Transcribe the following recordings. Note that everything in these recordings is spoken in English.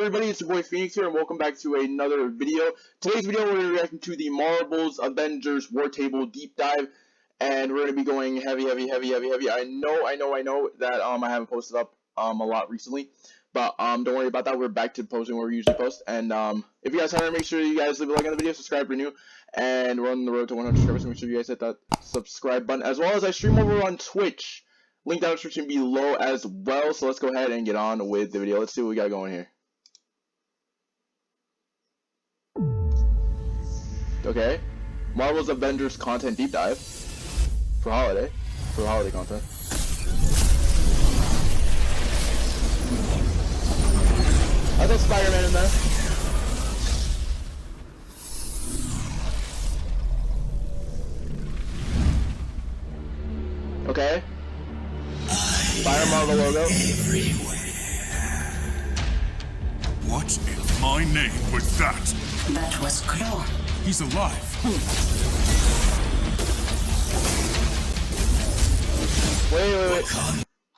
everybody, it's your boy Phoenix here, and welcome back to another video. Today's video, we're reacting to the Marvel's Avengers War Table Deep Dive, and we're going to be going heavy. I know that I haven't posted up a lot recently, but don't worry about that. We're back to posting where we usually post, and if you guys haven't, make sure you guys leave a like on the video, subscribe if you're new, and we're on the road to 100 subscribers, so make sure you guys hit that subscribe button, as well as I stream over on Twitch. Link down in the description below as well. So let's go ahead and get on with the video. Let's see what we got going here. Okay. Marvel's Avengers content deep dive. For holiday content. I thought Spider-Man in there. Okay. Fire Marvel logo. Everywhere. What is my name with that? That was Claw. He's alive. Wait.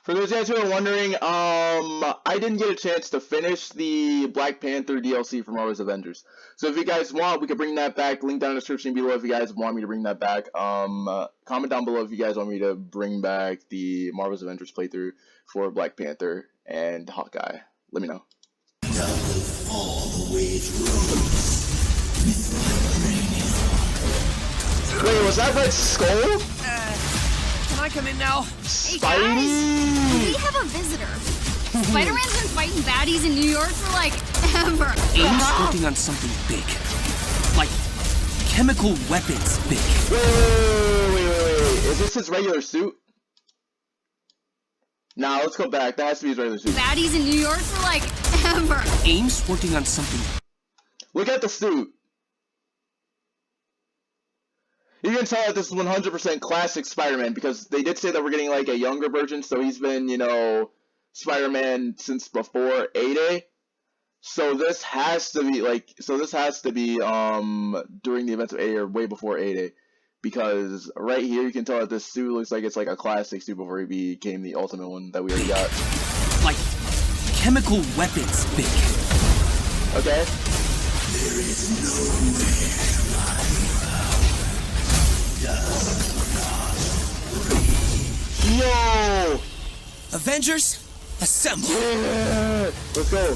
For those guys who are wondering, I didn't get a chance to finish the Black Panther DLC for Marvel's Avengers. So if you guys want, we could bring that back. Link down in the description below if you guys want me to bring that back. Comment down below if you guys want me to bring back the Marvel's Avengers playthrough for Black Panther and Hawkeye. Let me know. Wait, was that Red Skull? Can I come in now? Hey guys, we have a visitor. Spider-Man's been fighting baddies in New York for like ever. Aim's working on something big. Like chemical weapons big. Wait. Is this his regular suit? Nah, let's go back. That has to be his regular suit. Baddies in New York for like ever. Aim's working on something. Look at the suit. You can tell that this is 100% classic Spider-Man because they did say that we're getting like a younger version, so he's been, you know, Spider-Man since before 8A. So this has to be during the events of 8A or way before 8A, because right here you can tell that this suit looks like it's like a classic suit before he became the ultimate one that we already got. Like chemical weapons big. Okay. There is Yo! Avengers, assemble! Yeah! Let's go.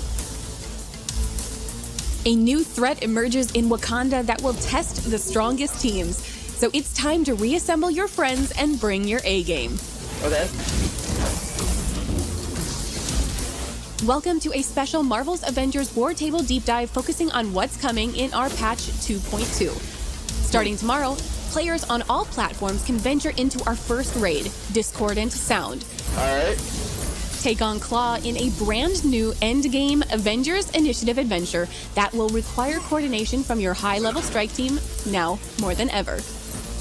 A new threat emerges in Wakanda that will test the strongest teams. So it's time to reassemble your friends and bring your A game. Okay. Welcome to a special Marvel's Avengers War Table deep dive focusing on what's coming in our patch 2.2. Starting tomorrow, players on all platforms can venture into our first raid, Discordant Sound. Alright. Take on Claw in a brand new endgame Avengers Initiative adventure that will require coordination from your high-level strike team now more than ever.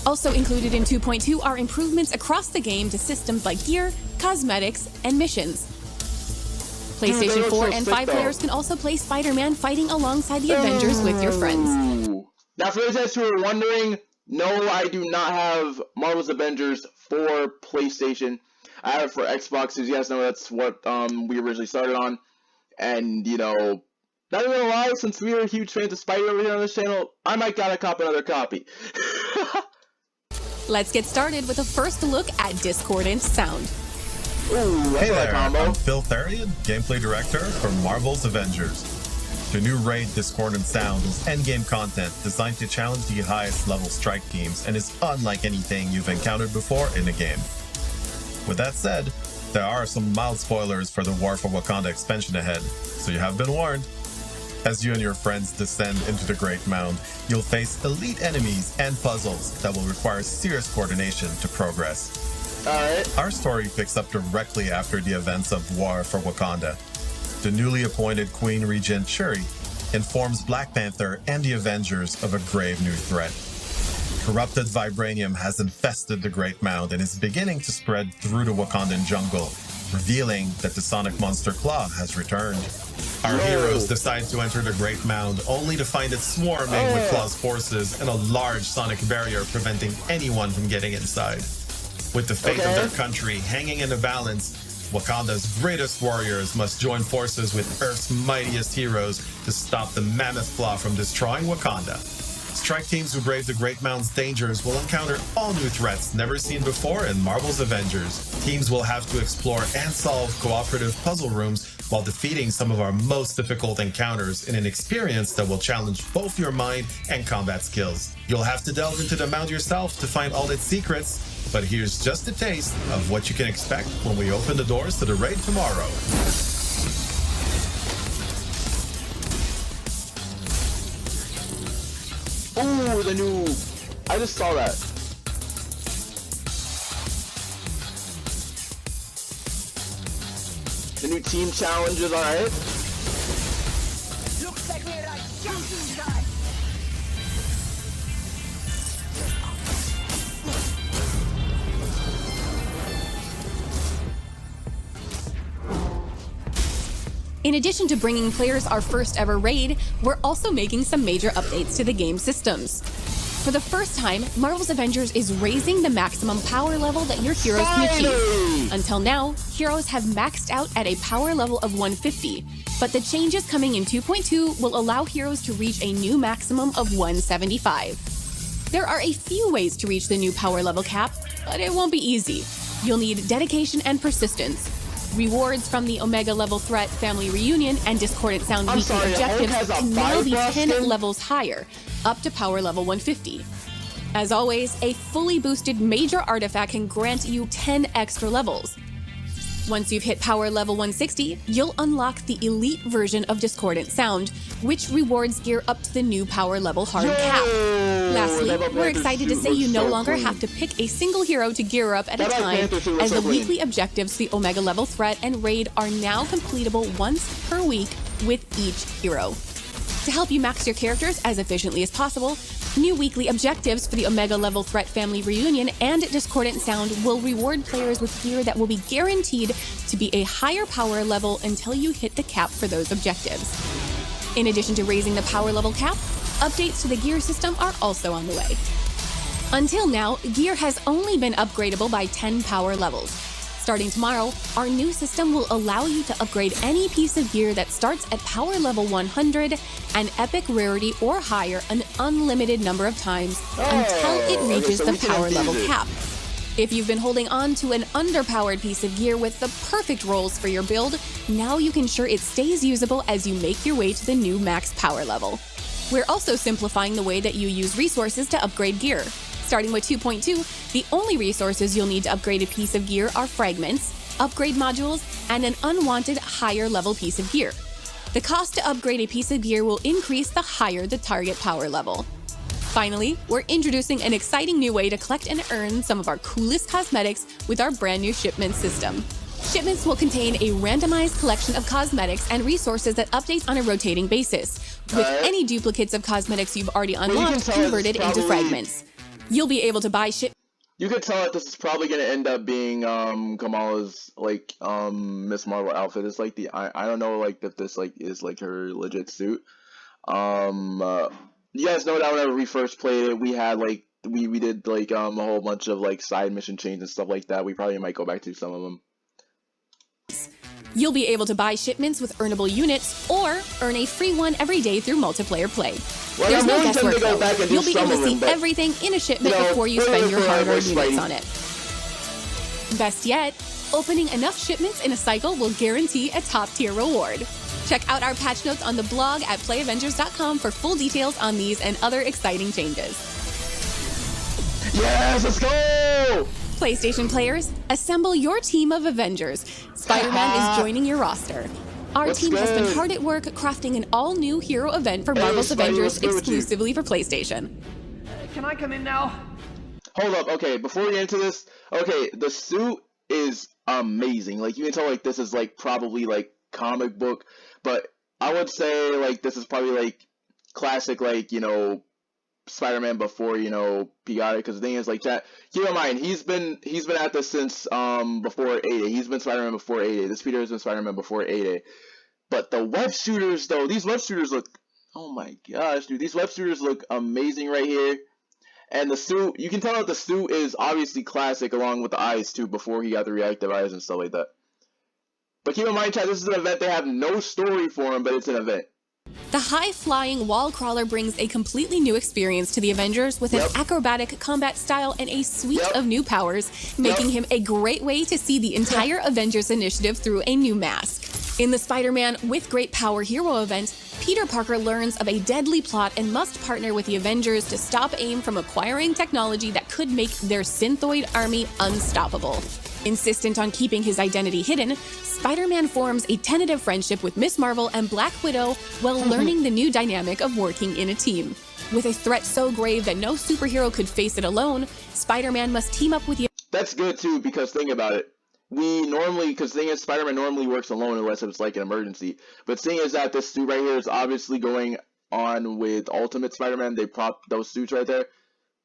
Also included in 2.2 are improvements across the game to systems like gear, cosmetics, and missions. PlayStation 4 and 5 players can also play Spider-Man fighting alongside the Avengers with your friends. Now for those guys who are wondering, no, I do not have Marvel's Avengers for PlayStation. I have it for Xbox. As you guys know, that's what we originally started on. And, you know, not even gonna lie, since we are huge fans of Spidey over here on this channel, I might gotta cop another copy. Let's get started with a first look at Discordant Sound. Ooh, Hey there, combo. I'm Phil Therian, Gameplay Director for Marvel's Avengers. The new raid Discordant Sound is endgame content designed to challenge the highest level strike teams and is unlike anything you've encountered before in the game. With that said, there are some mild spoilers for the War for Wakanda expansion ahead, so you have been warned. As you and your friends descend into the Great Mound, you'll face elite enemies and puzzles that will require serious coordination to progress. Alright. Our story picks up directly after the events of War for Wakanda. The newly appointed Queen Regent Shuri informs Black Panther and the Avengers of a grave new threat. Corrupted vibranium has infested the Great Mound and is beginning to spread through the Wakandan jungle, revealing that the sonic monster Claw has returned. Our heroes decide to enter the Great Mound only to find it swarming with Claw's forces and a large sonic barrier preventing anyone from getting inside. With the fate of their country hanging in the balance, Wakanda's greatest warriors must join forces with Earth's mightiest heroes to stop the Mammoth Claw from destroying Wakanda. Strike teams who brave the Great Mountain's dangers will encounter all new threats never seen before in Marvel's Avengers. Teams will have to explore and solve cooperative puzzle rooms while defeating some of our most difficult encounters in an experience that will challenge both your mind and combat skills. You'll have to delve into the mount yourself to find all its secrets, but here's just a taste of what you can expect when we open the doors to the raid tomorrow. Ooh, the new... I just saw that. The new team challenges, alright? Looks like we're at jumping time. In addition to bringing players our first ever raid, we're also making some major updates to the game systems. For the first time, Marvel's Avengers is raising the maximum power level that your heroes can achieve. Until now, heroes have maxed out at a power level of 150, but the changes coming in 2.2 will allow heroes to reach a new maximum of 175. There are a few ways to reach the new power level cap, but it won't be easy. You'll need dedication and persistence. Rewards from the Omega level threat family reunion and Discordant Sound weekly objectives can now be 10 levels higher, up to power level 150. As always, a fully boosted major artifact can grant you 10 extra levels. Once you've hit power level 160, you'll unlock the elite version of Discordant Sound, which rewards gear up to the new power level hard cap. Lastly, we're excited to say you no longer have to pick a single hero to gear up at a time, as the weekly objectives, the Omega level threat and raid, are now completable once per week with each hero. To help you max your characters as efficiently as possible, new weekly objectives for the Omega level threat family reunion and Discordant Sound will reward players with gear that will be guaranteed to be a higher power level until you hit the cap for those objectives. In addition to raising the power level cap, updates to the gear system are also on the way. Until now, gear has only been upgradable by 10 power levels. Starting tomorrow, our new system will allow you to upgrade any piece of gear that starts at power level 100 and epic rarity or higher an unlimited number of times until it reaches the power level cap. If you've been holding on to an underpowered piece of gear with the perfect rolls for your build, now you can ensure it stays usable as you make your way to the new max power level. We're also simplifying the way that you use resources to upgrade gear. Starting with 2.2, the only resources you'll need to upgrade a piece of gear are fragments, upgrade modules, and an unwanted higher level piece of gear. The cost to upgrade a piece of gear will increase the higher the target power level. Finally, we're introducing an exciting new way to collect and earn some of our coolest cosmetics with our brand new shipment system. Shipments will contain a randomized collection of cosmetics and resources that updates on a rotating basis, with any duplicates of cosmetics you've already unlocked converted into fragments. You'll be able to buy You could tell that this is probably gonna end up being Kamala's like Miss Marvel outfit. It's like the I don't know like if this like is like her legit suit. You guys know that whenever we first played it, we had like we did like a whole bunch of like side mission chains and stuff like that. We probably might go back to some of them. You'll be able to buy shipments with earnable units or earn a free one every day through multiplayer play. Well, There's no guesswork to go though. back and You'll do be able some to of see them, everything in a shipment you know, before you we're spend your forever hard-earned units Spidey. on it. Best yet, opening enough shipments in a cycle will guarantee a top-tier reward. Check out our patch notes on the blog at playavengers.com for full details on these and other exciting changes. Yes, let's go! PlayStation players, assemble your team of Avengers. Spider-Man is joining your roster. Our What's team has been good? hard at work crafting an all-new hero event for Marvel's Spidey, Avengers what's good with you? exclusively for PlayStation. Can I come in now? Hold up, okay, before we get into this, okay, the suit is amazing. Like, you can tell, like, this is, like, probably, like, comic book, but I would say, like, this is probably, like, classic, like, you know, Spider-Man before, you know, he got it, because the thing is, like, chat, keep in mind, he's been at this since, before 8A. He's been Spider-Man before 8A. This Peter has been Spider-Man before 8A. But the web shooters, though, these web shooters look, oh my gosh, dude, these web shooters look amazing right here. And the suit, you can tell that the suit is obviously classic along with the eyes too before he got the reactive eyes and stuff like that. But keep in mind, chat, this is an event. They have no story for him, but it's an event. The high-flying wall crawler brings a completely new experience to the Avengers with an acrobatic combat style and a suite of new powers, making him a great way to see the entire Avengers initiative through a new mask. In the Spider-Man with Great Power Hero event, Peter Parker learns of a deadly plot and must partner with the Avengers to stop AIM from acquiring technology that could make their synthoid army unstoppable. Insistent on keeping his identity hidden, Spider-Man forms a tentative friendship with Miss Marvel and Black Widow while learning the new dynamic of working in a team. With a threat so grave that no superhero could face it alone, Spider-Man must team up with the... That's good too, because think about it. Because the thing is, Spider-Man normally works alone unless it's like an emergency. But seeing as that this suit right here is obviously going on with Ultimate Spider-Man, they prop those suits right there.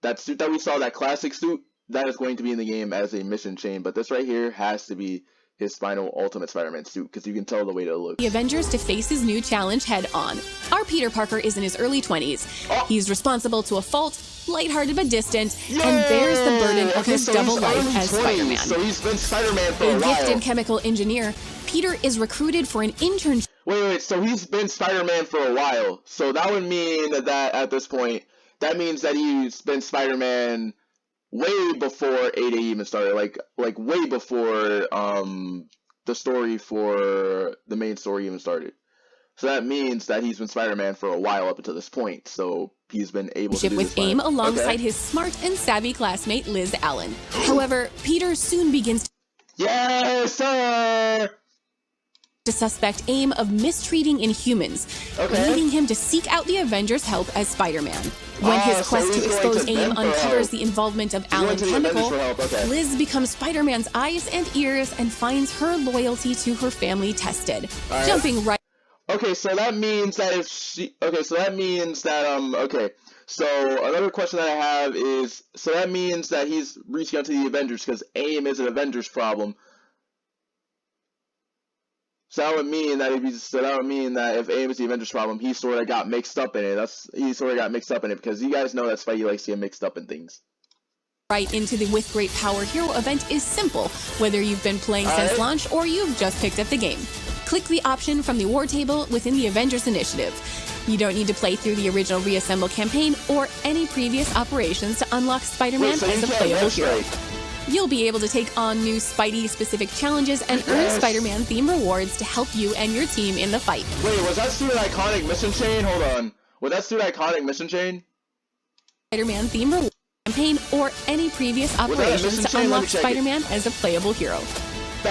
That suit that we saw, that classic suit, that is going to be in the game as a mission chain. But this right here has to be his final Ultimate Spider-Man suit, because you can tell the way that it looks. The Avengers to face his new challenge head on. Our Peter Parker is in his early 20s. He's responsible to a fault, lighthearted but distant, and bears the burden of his double life as Spider-Man. So he's been Spider-Man for a while. A gifted chemical engineer, Peter is recruited for an internship. Wait, so he's been Spider-Man for a while. So that would mean that at this point, that means that he's been Spider-Man way before 8A even started, like way before the story for the main story even started. So that means that he's been Spider-Man for a while up until this point. So he's been able to do with this AIM alongside his smart and savvy classmate Liz Allen. However, Peter soon begins to suspect AIM of mistreating Inhumans, leading him to seek out the Avengers' help as Spider-Man. When his quest to expose AIM uncovers the involvement of Alan Chemical, Liz becomes Spider-Man's eyes and ears and finds her loyalty to her family tested. Jumping right. Okay, so that means that if she... Okay, so that means that, okay. So, another question that I have is, so that means that he's reaching out to the Avengers because AIM is an Avengers problem. So that would mean that if AIM is the Avengers problem, he sort of got mixed up in it. He sort of got mixed up in it because you guys know that Spidey likes to get mixed up in things. Right into the With Great Power Hero event is simple, whether you've been playing since launch or you've just picked up the game. Click the option from the war table within the Avengers Initiative. You don't need to play through the original Reassemble campaign or any previous operations to unlock Spider-Man as a playable hero. You'll be able to take on new Spidey-specific challenges and earn Spider-Man-themed rewards to help you and your team in the fight. Wait, was that suit an iconic mission chain? Hold on. Was that suit an iconic mission chain? Spider-Man-themed reward campaign or any previous operations to unlock Spider-Man as a playable hero.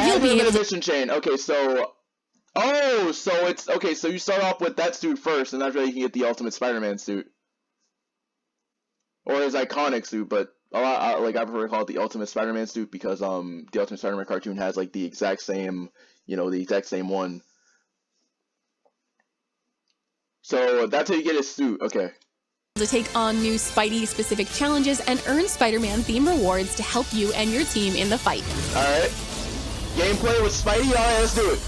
You'll be able to mission chain. Okay, so... Oh, so it's... Okay, so you start off with that suit first, and after that you can get the Ultimate Spider-Man suit. Or his iconic suit, but... I prefer to call it the Ultimate Spider-Man suit because the Ultimate Spider-Man cartoon has like the exact same, the exact same one. So that's how you get his suit. Okay. To take on new Spidey-specific challenges and earn Spider-Man-themed rewards to help you and your team in the fight. All right. Gameplay with Spidey. All right, let's do it.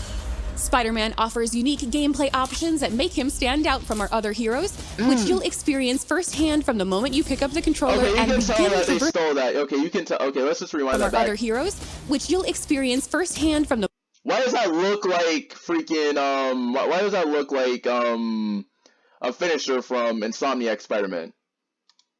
Spider-Man offers unique gameplay options that make him stand out from our other heroes, which you'll experience firsthand from the moment you pick up the controller and begin to they stole that. Okay, you can tell. Okay, let's just rewind that back. Other heroes, which you'll experience firsthand from the. Why does that look like freaking Why does that look like a finisher from Insomniac Spider-Man?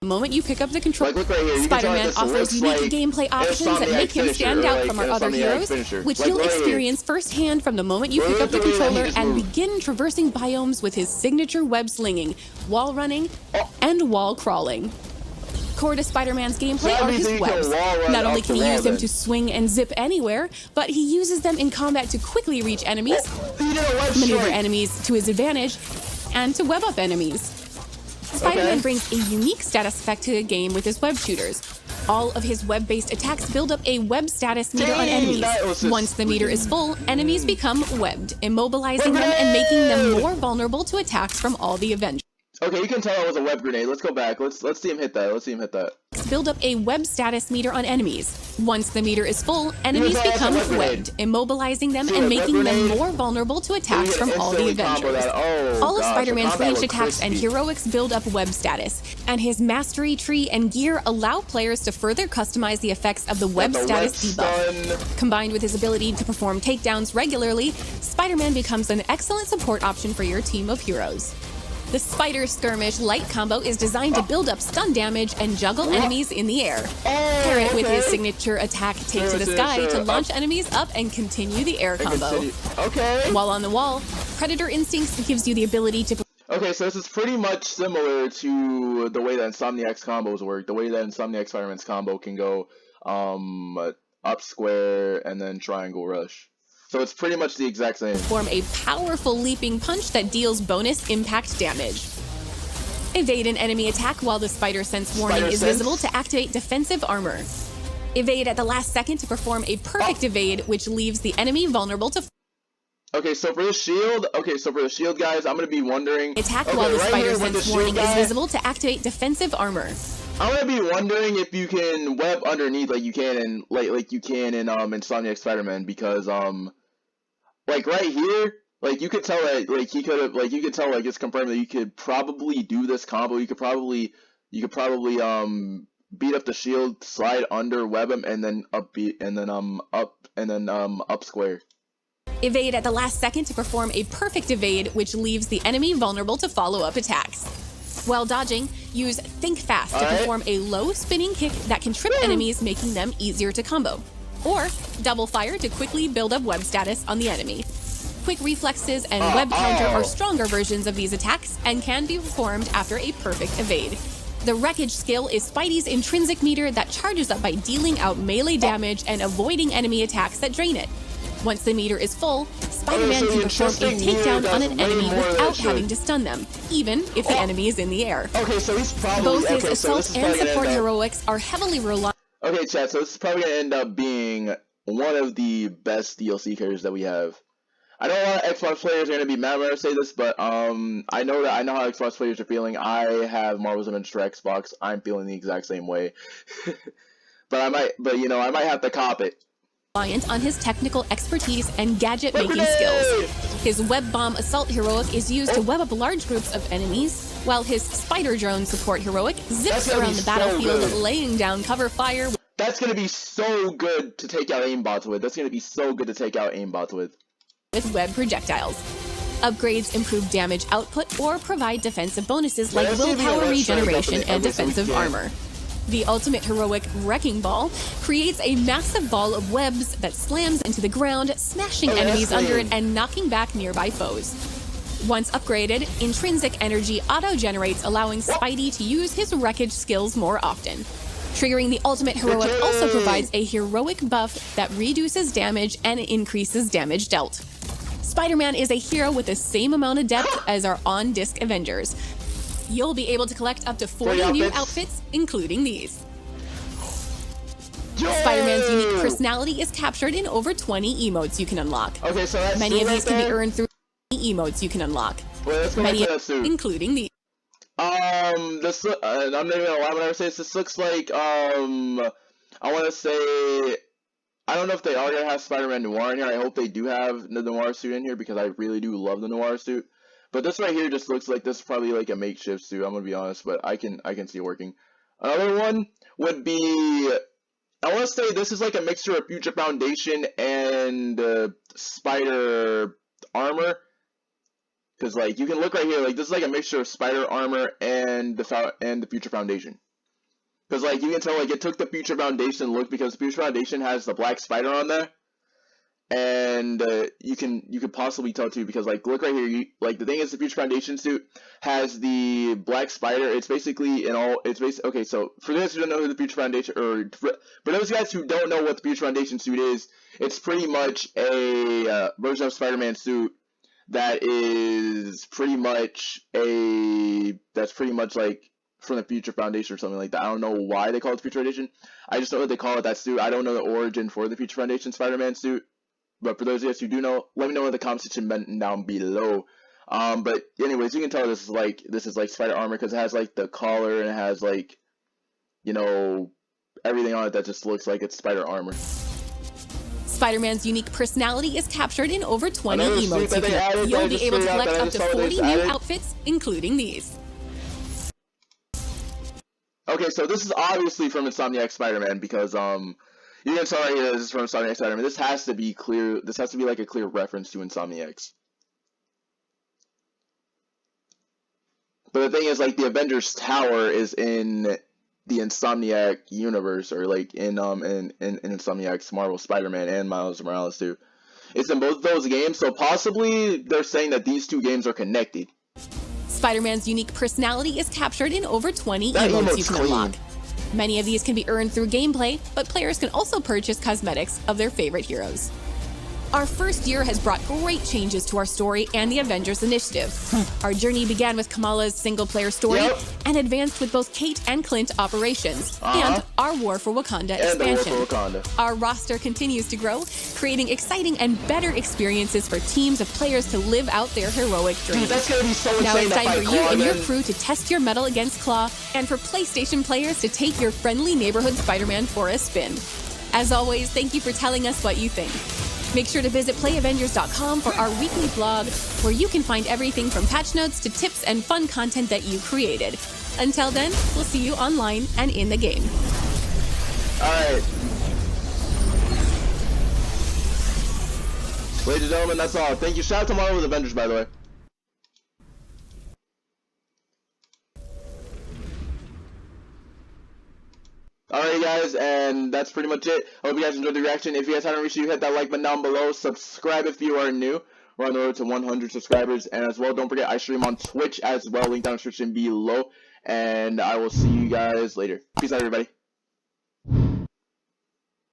The moment you pick up the controller, look right here. Spider-Man offers unique gameplay options that make him stand out from our other heroes, which you'll experience firsthand from the moment you pick up the controller and begin traversing biomes with his signature web slinging, wall running, and wall crawling. Core to Spider-Man's gameplay are his webs. Not only can you use them to swing and zip anywhere, but he uses them in combat to quickly reach enemies, maneuver enemies to his advantage, and to web up enemies. Spider-Man brings a unique status effect to the game with his web shooters. All of his web-based attacks build up a web status meter on enemies. Once the meter is full, enemies become webbed, immobilizing them and making them more vulnerable to attacks from all the Avengers. Okay, you can tell it was a web grenade. Let's go back. Let's see him hit that. heroics build up a web status meter on enemies. Once the meter is full, enemies become webbed, immobilizing them and making them more vulnerable to attacks from all the Avengers. All of Spider-Man's ranged attacks and heroics build up web status, and his mastery tree and gear allow players to further customize the effects of the web status debuff. Combined with his ability to perform takedowns regularly, Spider-Man becomes an excellent support option for your team of heroes. The Spider Skirmish light combo is designed to build up stun damage and juggle enemies in the air. Pair it with his signature attack Take to the Sky to launch enemies up and continue the air combo. While on the wall, Predator Instincts gives you the ability to... Okay, so this is pretty much similar to the way that Insomniac's combos work. The way that Insomniac Spider-Man's combo can go up square and then triangle rush. So it's pretty much the exact same. Form a powerful leaping punch that deals bonus impact damage. Evade an enemy attack while the Spider Sense warning is visible to activate defensive armor. Evade at the last second to perform a perfect evade, which leaves the enemy vulnerable to... Okay, so for the shield, guys, I'm gonna be wondering... Attack while the Spider Sense warning is visible to activate defensive armor. I'm gonna be wondering if you can web underneath like you can in Insomniac Spider-Man, because like right here, like you could tell that it's confirmed that you could probably do this combo. You could probably beat up the shield, slide under, web him, and then up square. Evade at the last second to perform a perfect evade, which leaves the enemy vulnerable to follow-up attacks. While dodging, use Think Fast to perform a low spinning kick that can trip enemies, making them easier to combo. Or double fire to quickly build up web status on the enemy. Quick reflexes and web counter are stronger versions of these attacks and can be performed after a perfect evade. The Wreckage skill is Spidey's intrinsic meter that charges up by dealing out melee damage and avoiding enemy attacks that drain it. Once the meter is full, Spider-Man can perform a takedown on an enemy without having to stun them, even if the enemy is in the air. Okay, so he's probably... Both his assault and support heroics are heavily reliant... Okay, chat, so this is probably going to end up being one of the best DLC characters that we have. I know a lot of Xbox players are going to be mad when I say this, but I know how Xbox players are feeling. I have Marvel's Avengers for Xbox. I'm feeling the exact same way. I might have to cop it. Reliant on his technical expertise and gadget-making skills. His Web Bomb Assault heroic is used to web up large groups of enemies, while his Spider Drone support heroic zips around the battlefield, laying down cover fire. That's going to be so good to take out aimbots with. With web projectiles. Upgrades improve damage output or provide defensive bonuses like willpower regeneration and defensive armor. The ultimate heroic Wrecking Ball creates a massive ball of webs that slams into the ground, smashing enemies under it and knocking back nearby foes. Once upgraded, Intrinsic Energy auto-generates, allowing Spidey to use his wreckage skills more often. Triggering the ultimate heroic also provides a heroic buff that reduces damage and increases damage dealt. Spider-Man is a hero with the same amount of depth as our on-disc Avengers. You'll be able to collect up to 40 new outfits, including these. Spider-Man's unique personality is captured in over 20 emotes you can unlock. Okay, so that's many of these can be earned through emotes you can unlock. Many, including these. I'm not even gonna lie when I say this. This looks like I want to say, I don't know if they are gonna have Spider-Man Noir in here. I hope they do have the Noir suit in here because I really do love the Noir suit. But this right here just looks like this is probably like a makeshift suit. I'm gonna be honest, but I can see it working. Another one would be, I want to say this is like a mixture of Future Foundation and Spider Armor. Because like you can look right here, like this is like a mixture of Spider Armor and the Future Foundation. Because like you can tell, like it took the Future Foundation look because Future Foundation has the black spider on there, and you could possibly tell too because like look right here, like the thing is the Future Foundation suit has the black spider. It's basically okay. So for those who don't know who the Future Foundation, or for those guys who don't know what the Future Foundation suit is, it's pretty much a version of Spider-Man suit that is pretty much like from the Future Foundation or something like that. I don't know why they call it the Future Foundation. I just know that they call it that suit. I don't know the origin for the Future Foundation Spider-Man suit. But for those of you who do know, let me know in the comment section down below. But anyways, you can tell this is like Spider Armor because it has like the collar and it has like you know, everything on it that just looks like it's spider armor. Spider-Man's unique personality is captured in over 20 Another suit emotes. that they added You'll that I be just able to figured out collect that I up to just saw 40 this new added. outfits, including these. Okay, so this is obviously from Insomniac Spider-Man because you can tell right here this is from Insomniac Spider-Man. This has to be clear. This has to be like a clear reference to Insomniacs. But the thing is, like, the Avengers Tower is in the Insomniac universe, or like in Insomniac's Marvel Spider-Man and Miles Morales too. It's in both those games, so possibly they're saying that these two games are connected. Spider-Man's unique personality is captured in over 20 That emotes emote's you can clean. unlock. Many of these can be earned through gameplay, but players can also purchase cosmetics of their favorite heroes. Our first year has brought great changes to our story and the Avengers Initiative. Our journey began with Kamala's single-player story and advanced with both Kate and Clint operations and our War for Wakanda expansion. The War for Wakanda. Our roster continues to grow, creating exciting and better experiences for teams of players to live out their heroic dreams. That's gonna be so Now insane it's to time for fight you Claw and your again. crew to test your mettle against Claw, and for PlayStation players to take your friendly neighborhood Spider-Man for a spin. As always, thank you for telling us what you think. Make sure to visit playavengers.com for our weekly blog, where you can find everything from patch notes to tips and fun content that you created. Until then, we'll see you online and in the game. Alright. Ladies and gentlemen, that's all. Thank you. Shout out to Marvel with Avengers, by the way. Alright guys, and that's pretty much it. I hope you guys enjoyed the reaction. If you guys haven't reached, you hit that like button down below. Subscribe if you are new. We're on the road to 100 subscribers. And as well, don't forget, I stream on Twitch as well. Link down in the description below. And I will see you guys later. Peace out, everybody.